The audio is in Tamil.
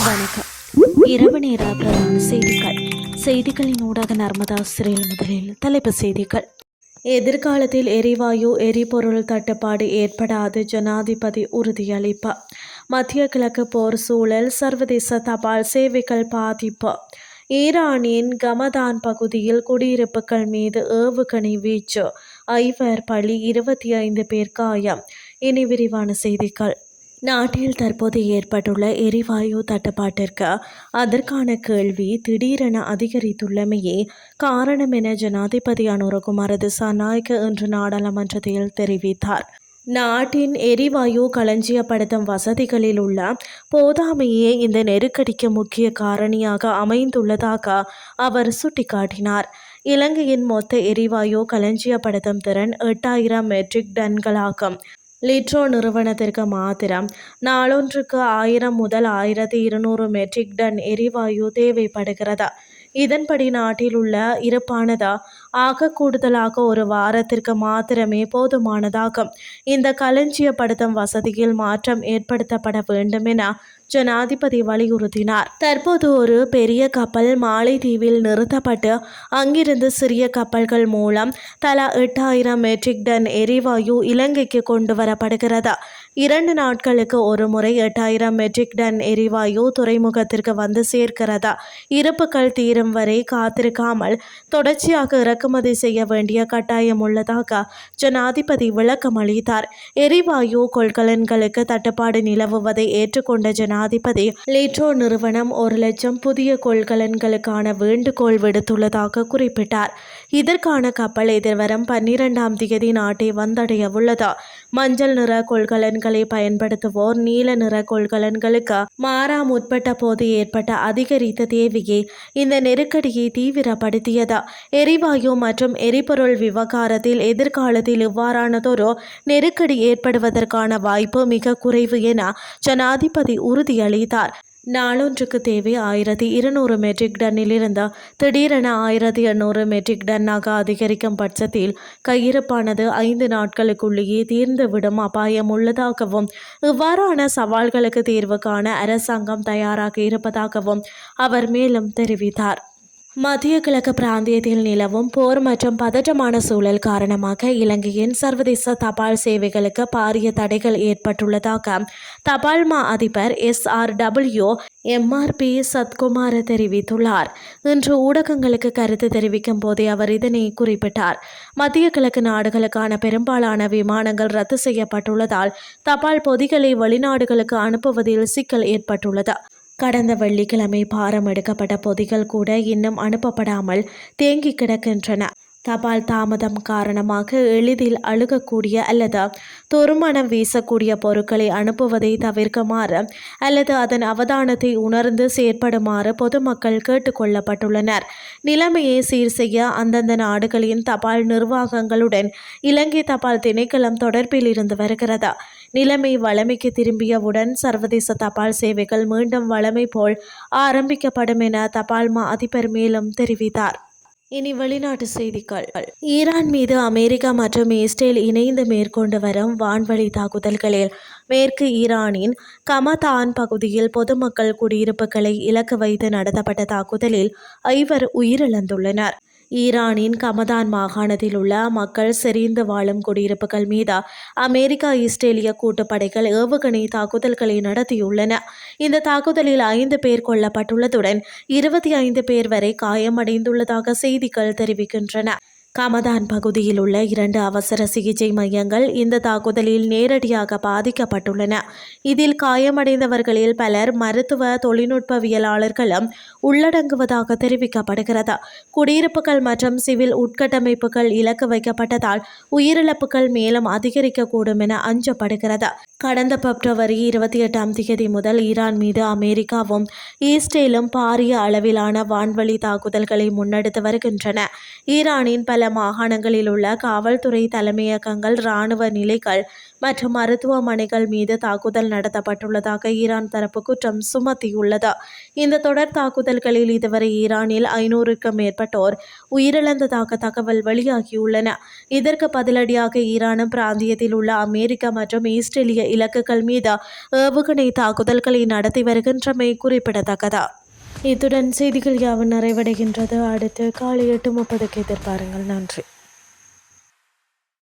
வணக்கம். இரவு நேர பிரதான செய்திகளின் ஊடாக நர்மதா சிறையில் முதலில் தலைப்புச் செய்திகள். எதிர்காலத்தில் எரிவாயு எரிபொருள் தட்டுப்பாடு ஏற்படாது, ஜனாதிபதி உறுதியளிப்பு. மத்திய கிழக்கு போர் சூழல், சர்வதேச தபால் சேவைகள் பாதிப்பு. ஈரானின் கமதான் பகுதியில் குடியிருப்புகள் மீது ஏவுகணை வீச்சு, 5 பலி, 25 பேர் காயம். இனி விரிவான செய்திகள். நாட்டில் தற்போது ஏற்பட்டுள்ள எரிவாயு தட்டுப்பாட்டிற்கு அதற்கான கேள்வி திடீரென அதிகரித்துள்ளமையே காரணம் என ஜனாதிபதி அனுரகுமார திசாநாயக்க இன்று நாடாளுமன்றத்தில் தெரிவித்தார். நாட்டின் எரிவாயு களஞ்சியப்படுத்தும் வசதிகளில் உள்ள போதாமையே இந்த நெருக்கடிக்கு முக்கிய காரணியாக அமைந்துள்ளதாக அவர் சுட்டிக்காட்டினார். இலங்கையின் மொத்த எரிவாயு களஞ்சியப்படுத்தும் திறன் 8000 மெட்ரிக் டன்களாகும். லிட்ரோ நிறுவனத்திற்கு மாத்திரம் நாளொன்றுக்கு 1000 முதல் 1200 மெட்ரிக் டன் எரிவாயு தேவைப்படுகிறது. இதன்படி நாட்டில் உள்ள இருப்பானது ஆக கூடுதலாக ஒரு வாரத்திற்கு மாத்திரமே போதுமானதாகும். இந்த களஞ்சியப்படுத்தும் வசதியில் மாற்றம் ஏற்படுத்தப்பட வேண்டும் என ஜனாதிபதி வலியுறுத்தினார். தற்போது ஒரு பெரிய கப்பல் மாலைதீவில் நிறுத்தப்பட்டு அங்கிருந்து சிறிய கப்பல்கள் மூலம் தலா 8000 மெட்ரிக் டன் எரிவாயு இலங்கைக்கு கொண்டு வரப்படுகிறது. 2 நாட்களுக்கு ஒரு முறை 8000 மெட்ரிக் டன் எரிவாயு துறைமுகத்திற்கு வந்து சேர்க்கிறது. இருப்புகள் தீரும் வரை காத்திருக்காமல் தொடர்ச்சியாக இறக்குமதி செய்ய வேண்டிய கட்டாயம் உள்ளதாக ஜனாதிபதி விளக்கம் அளித்தார். எரிவாயு கொள்கலன்களுக்கு தட்டுப்பாடு நிலவுவதை ஏற்றுக்கொண்ட ஜனாதிபதி லிட்ரோ நிறுவனம் 1,00,000 புதிய கொள்கலன்களுக்கான வேண்டுகோள் விடுத்துள்ளதாக குறிப்பிட்டார். இதற்கான கப்பல் எதிர்வரும் 12ஆம் தேதி நாட்டை வந்தடைய உள்ளது. மஞ்சள் நிற கொள்கலன்களை பயன்படுத்துவோர் நீல நிற கொள்கலன்களுக்கு மாற முற்பட்ட போது ஏற்பட்ட அதிகரித்த தேவையே இந்த நெருக்கடியை தீவிரப்படுத்தியது. எரிவாயு மற்றும் எரிபொருள் விவகாரத்தில் எதிர்காலத்தில் இவ்வாறானதொரு நெருக்கடி ஏற்படுவதற்கான வாய்ப்பு மிக குறைவு என ஜனாதிபதி உறுதியளித்தார். நாளொன்றுக்கு தேவை 1200 மெட்ரிக் டன்னிலிருந்து திடீரென 1800 மெட்ரிக் டன்னாக அதிகரிக்கும் பட்சத்தில் கையிருப்பானது 5 நாட்களுக்குள்ளேயே தீர்ந்துவிடும் அபாயம் உள்ளதாகவும், இவ்வாறான சவால்களுக்கு தீர்வு காண அரசாங்கம் தயாராக இருப்பதாகவும் அவர் மேலும் தெரிவித்தார். மத்திய கிழக்கு பிராந்தியத்தில் நிலவும் போர் மற்றும் பதற்றமான சூழல் காரணமாக இலங்கையின் சர்வதேச தபால் சேவைகளுக்கு பாரிய தடைகள் ஏற்பட்டுள்ளதாக தபால் மா அதிபர் SRW MRP சத்குமார தெரிவித்துள்ளார். இன்று ஊடகங்களுக்கு கருத்து தெரிவிக்கும் போதே அவர் இதனை குறிப்பிட்டார். மத்திய கிழக்கு நாடுகளுக்கான பெரும்பாலான விமானங்கள் ரத்து செய்யப்பட்டுள்ளதால் தபால் பொதிகளை வெளிநாடுகளுக்கு அனுப்புவதில் சிக்கல் ஏற்பட்டுள்ளது. கடந்த வெள்ளிக்கிழமை பாரம் எடுக்கப்பட்ட பொதிகள் கூட இன்னும் அனுப்பப்படாமல் தேங்கி கிடக்கின்றன. தபால் தாமதம் காரணமாக எளிதில் அழுகக்கூடிய அல்லது துர்மணம் வீசக்கூடிய பொருட்களை அனுப்புவதை தவிர்க்குமாறு அல்லது அதன் அவதானத்தை உணர்ந்து செயற்படுமாறு பொதுமக்கள் கேட்டுக்கொள்ளப்பட்டுள்ளனர். நிலைமையை சீர் செய்ய அந்தந்த நாடுகளின் தபால் நிர்வாகங்களுடன் இலங்கை தபால் திணைக்களம் தொடர்பில் இருந்து வருகிறது. நிலைமை வழமைக்கு திரும்பியவுடன் சர்வதேச தபால் சேவைகள் மீண்டும் வழமை போல் ஆரம்பிக்கப்படும் என தபால் மா அதிபர் மேலும் தெரிவித்தார். இனி வெளிநாட்டு செய்திகள். ஈரான் மீது அமெரிக்கா மற்றும் இஸ்ரேல் இணைந்து மேற்கொண்டு வரும் வான்வழி தாக்குதல்களில் மேற்கு ஈரானின் கமதான் பகுதியில் பொதுமக்கள் குடியிருப்புகளை இலக்கு வைத்து நடத்தப்பட்ட தாக்குதலில் 5 உயிரிழந்துள்ளனர். ஈரானின் கமதான் மாகாணத்தில் உள்ள மக்கள் செறிந்து வாழும் குடியிருப்புகள் மீது அமெரிக்கா இஸ்ரேலிய கூட்டுப்படைகள் ஏவுகணை தாக்குதல்களை நடத்தியுள்ளன. இந்த தாக்குதலில் 5 பேர் கொல்லப்பட்டுள்ளதுடன் 25 பேர் வரை காயமடைந்துள்ளதாக செய்திகள் தெரிவிக்கின்றன. கமதான் பகுதியில் உள்ள 2 அவசர சிகிச்சை மையங்கள் இந்த தாக்குதலில் நேரடியாக பாதிக்கப்பட்டுள்ளன. இதில் காயமடைந்தவர்களில் பலர் மருத்துவ தொழில்நுட்பவியலாளர்களும் உள்ளடங்குவதாக தெரிவிக்கப்படுகிறது. குடியிருப்புகள் மற்றும் சிவில் உட்கட்டமைப்புகள் இலக்கு வைக்கப்பட்டதால் உயிரிழப்புகள் மேலும் அதிகரிக்கக்கூடும் என அஞ்சப்படுகிறது. கடந்த பிப்ரவரி 28ஆம் தேதி முதல் ஈரான் மீது அமெரிக்காவும் இஸ்ரேலும் பாரிய அளவிலான வான்வழி தாக்குதல்களை முன்னெடுத்து வருகின்றன. ஈரானின் பல மாகாணங்களில் உள்ள காவல்துறை தலைமையகங்கள், இராணுவ நிலைகள் மற்றும் மருத்துவமனைகள் மீது தாக்குதல் நடத்தப்பட்டுள்ளதாக ஈரான் தரப்பு குற்றம் சுமத்தியுள்ளது. இந்த தொடர் தாக்குதல்களில் இதுவரை ஈரானில் 500க்கும் மேற்பட்டோர் உயிரிழந்ததாக தகவல் வெளியாகியுள்ளன. இதற்கு பதிலடியாக ஈரானும் பிராந்தியத்தில் உள்ள அமெரிக்க மற்றும் இஸ்ரேலிய இலக்குகள் மீது ஏவுகணை தாக்குதல்களை நடத்தி வருகின்றமை குறிப்பிடத்தக்கது. இத்துடன் செய்திகள் யாவும் நிறைவடைகின்றது. அடுத்து காலை 8:30க்கு எதிர்பாருங்கள். நன்றி.